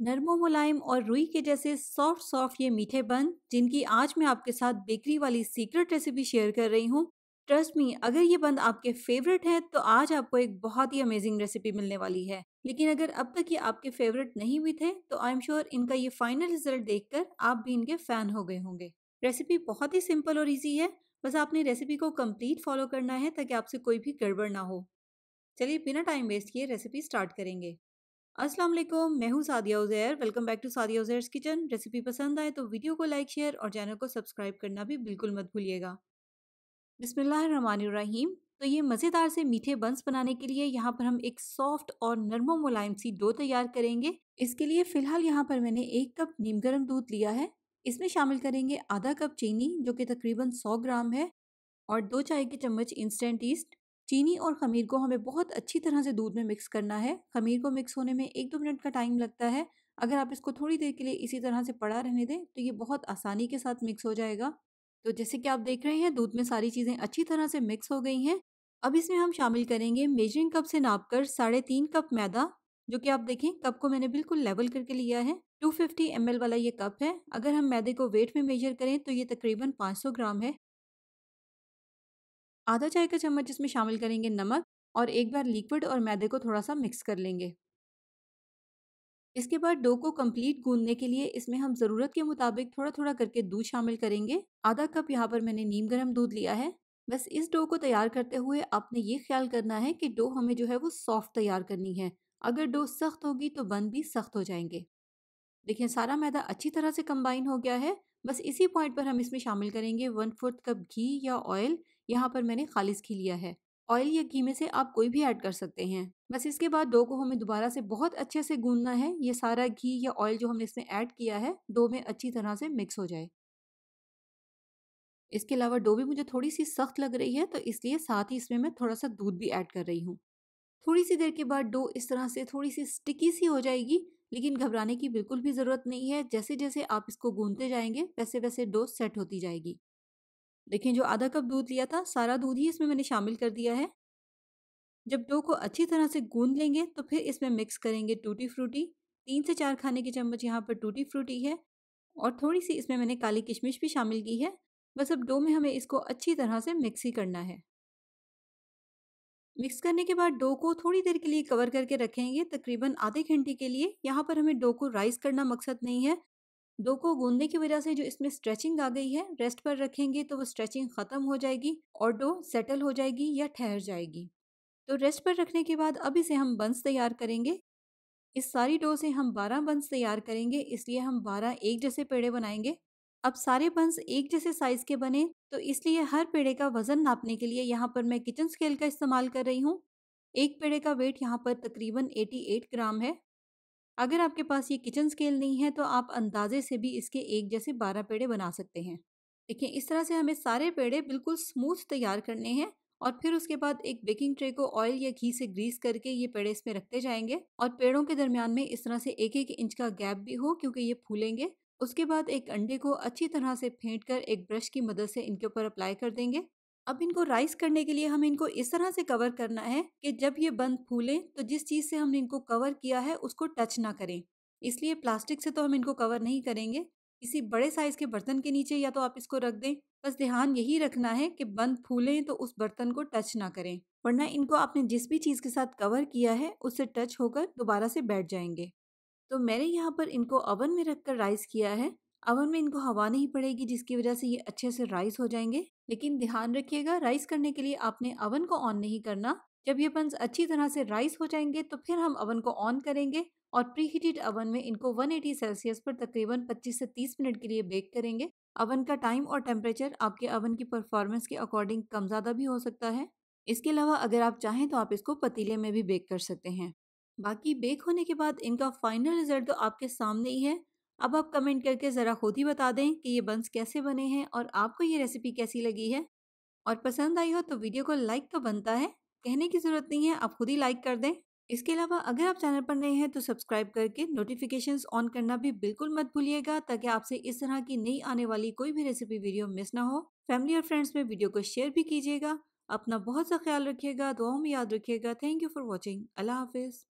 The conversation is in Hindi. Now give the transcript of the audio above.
नरमो मुलायम और रुई के जैसे सॉफ्ट सॉफ्ट ये मीठे बन जिनकी आज मैं आपके साथ बेकरी वाली सीक्रेट रेसिपी शेयर कर रही हूँ। ट्रस्ट मी, अगर ये बंद आपके फेवरेट हैं तो आज आपको एक बहुत ही अमेजिंग रेसिपी मिलने वाली है। लेकिन अगर अब तक ये आपके फेवरेट नहीं भी थे तो आई एम श्योर इनका ये फाइनल रिजल्ट देखकर आप भी इनके फैन हो गए होंगे। रेसिपी बहुत ही सिंपल और ईजी है। बस आपने रेसिपी को कंप्लीट फॉलो करना है ताकि आपसे कोई भी गड़बड़ ना हो। चलिए बिना टाइम वेस्ट किए रेसिपी स्टार्ट करेंगे। अस्सलाम वालेकुम, मैं हूँ Sadia Uzair. Welcome back to Sadia Uzair's kitchen. Recipe पसंद आए तो वीडियो को लाइक शेयर और चैनल को सब्सक्राइब करना भी बिल्कुल मत भूलिएगा। बिस्मिल्लाहिर्रहमानिर्रहीम। तो ये मज़ेदार से मीठे बंस बनाने के लिए यहाँ पर हम एक सॉफ्ट और नरमो मुलायम सी डो तैयार करेंगे। इसके लिए फ़िलहाल यहाँ पर मैंने 1 कप नीम गर्म दूध लिया है। इसमें शामिल करेंगे आधा कप चीनी जो कि तकरीबन 100 ग्राम है, और 2 चाय के चम्मच इंस्टेंट ईस्ट। चीनी और खमीर को हमें बहुत अच्छी तरह से दूध में मिक्स करना है। खमीर को मिक्स होने में 1-2 मिनट का टाइम लगता है। अगर आप इसको थोड़ी देर के लिए इसी तरह से पड़ा रहने दें तो ये बहुत आसानी के साथ मिक्स हो जाएगा। तो जैसे कि आप देख रहे हैं दूध में सारी चीज़ें अच्छी तरह से मिक्स हो गई हैं। अब इसमें हम शामिल करेंगे मेजरिंग कप से नापकर 3.5 कप मैदा, जो कि आप देखें कप को मैंने बिल्कुल लेवल करके लिया है। 250 ml वाला ये कप है। अगर हम मैदे को वेट में मेजर करें तो ये तकरीबन 500 ग्राम है। आधा चाय का चम्मच इसमें शामिल करेंगे नमक, और एक बार लिक्विड और मैदे को थोड़ा सा मिक्स कर लेंगे। इसके बाद डो को कंप्लीट गूंदने के लिए इसमें हम ज़रूरत के मुताबिक थोड़ा थोड़ा करके दूध शामिल करेंगे। आधा कप यहाँ पर मैंने नीम गर्म दूध लिया है। बस इस डो को तैयार करते हुए आपने ये ख्याल करना है कि डो हमें जो है वो सॉफ्ट तैयार करनी है। अगर डो सख्त होगी तो बन भी सख्त हो जाएंगे। देखिए सारा मैदा अच्छी तरह से कंबाइन हो गया है। बस इसी पॉइंट पर हम इसमें शामिल करेंगे 1/4 कप घी या ऑयल। यहाँ पर मैंने खालिस घी लिया है। ऑयल या घी में से आप कोई भी ऐड कर सकते हैं। बस इसके बाद डो को हमें दोबारा से बहुत अच्छे से गूंदना है। ये सारा घी या ऑयल जो हमने इसमें ऐड किया है डो में अच्छी तरह से मिक्स हो जाए। इसके अलावा डो भी मुझे थोड़ी सी सख्त लग रही है तो इसलिए साथ ही इसमें मैं थोड़ा सा दूध भी ऐड कर रही हूँ। थोड़ी सी देर के बाद डो इस तरह से थोड़ी सी स्टिकी सी हो जाएगी। लेकिन घबराने की बिल्कुल भी ज़रूरत नहीं है। जैसे जैसे आप इसको गूंदते जाएंगे वैसे वैसे डो सेट होती जाएगी। देखें जो आधा कप दूध लिया था सारा दूध ही इसमें मैंने शामिल कर दिया है। जब डो को अच्छी तरह से गूंद लेंगे तो फिर इसमें मिक्स करेंगे टूटी फ्रूटी। 3 से 4 खाने के चम्मच यहाँ पर टूटी फ्रूटी है, और थोड़ी सी इसमें मैंने काली किशमिश भी शामिल की है। बस अब डो में हमें इसको अच्छी तरह से मिक्स ही करना है। मिक्स करने के बाद डो को थोड़ी देर के लिए कवर करके रखेंगे, तकरीबन आधे घंटे के लिए। यहाँ पर हमें डो को राइस करना मकसद नहीं है। डो को गूंदने की वजह से जो इसमें स्ट्रेचिंग आ गई है, रेस्ट पर रखेंगे तो वो स्ट्रेचिंग खत्म हो जाएगी और डो सेटल हो जाएगी या ठहर जाएगी। तो रेस्ट पर रखने के बाद अब इसे हम बंस तैयार करेंगे। इस सारी डो से हम 12 बंस तैयार करेंगे, इसलिए हम 12 एक जैसे पेड़े बनाएंगे। अब सारे बंस एक जैसे साइज के बने तो इसलिए हर पेड़े का वजन नापने के लिए यहाँ पर मैं किचन स्केल का इस्तेमाल कर रही हूँ। एक पेड़े का वेट यहाँ पर तकरीबन 88 ग्राम है। अगर आपके पास ये किचन स्केल नहीं है तो आप अंदाजे से भी इसके एक जैसे 12 पेड़े बना सकते हैं। देखिए इस तरह से हमें सारे पेड़े बिल्कुल स्मूथ तैयार करने हैं, और फिर उसके बाद एक बेकिंग ट्रे को ऑयल या घी से ग्रीस करके ये पेड़े इसमें रखते जाएंगे, और पेड़ों के दरमियान में इस तरह से 1-1 इंच का गैप भी हो क्योंकि ये फूलेंगे। उसके बाद एक अंडे को अच्छी तरह से फेंट कर एक ब्रश की मदद से इनके ऊपर अप्लाई कर देंगे। अब इनको राइस करने के लिए हमें इनको इस तरह से कवर करना है कि जब ये बंद फूले तो जिस चीज़ से हमने इनको कवर किया है उसको टच ना करें। इसलिए प्लास्टिक से तो हम इनको कवर नहीं करेंगे। किसी बड़े साइज के बर्तन के नीचे या तो आप इसको रख दें। बस ध्यान यही रखना है कि बंद फूलें तो उस बर्तन को टच ना करें, वरना इनको आपने जिस भी चीज़ के साथ कवर किया है उससे टच होकर दोबारा से बैठ जाएंगे। तो मैंने यहाँ पर इनको ओवन में रखकर राइस किया है। ओवन में इनको हवा नहीं पड़ेगी जिसकी वजह से ये अच्छे से राइस हो जाएंगे। लेकिन ध्यान रखिएगा राइस करने के लिए आपने ओवन को ऑन नहीं करना। जब ये बंस अच्छी तरह से राइस हो जाएंगे तो फिर हम ओवन को ऑन करेंगे और प्री हीटेड ओवन में इनको 180 सेल्सियस पर तकरीबन 25 से 30 मिनट के लिए बेक करेंगे। ओवन का टाइम और टेम्परेचर आपके ओवन की परफॉर्मेंस के अकॉर्डिंग कम ज़्यादा भी हो सकता है। इसके अलावा अगर आप चाहें तो आप इसको पतीले में भी बेक कर सकते हैं। बाकी बेक होने के बाद इनका फाइनल रिजल्ट तो आपके सामने ही है। अब आप कमेंट करके ज़रा खुद ही बता दें कि ये बंस कैसे बने हैं और आपको ये रेसिपी कैसी लगी है। और पसंद आई हो तो वीडियो को लाइक तो बनता है, कहने की ज़रूरत नहीं है, आप खुद ही लाइक कर दें। इसके अलावा अगर आप चैनल पर नए हैं तो सब्सक्राइब करके नोटिफिकेशंस ऑन करना भी बिल्कुल मत भूलिएगा, ताकि आपसे इस तरह की नई आने वाली कोई भी रेसिपी वीडियो मिस ना हो। फैमिली और फ्रेंड्स में वीडियो को शेयर भी कीजिएगा। अपना बहुत सा ख्याल रखिएगा, दुआओं में याद रखिएगा। Thank you for watching. Allah हाफिज़।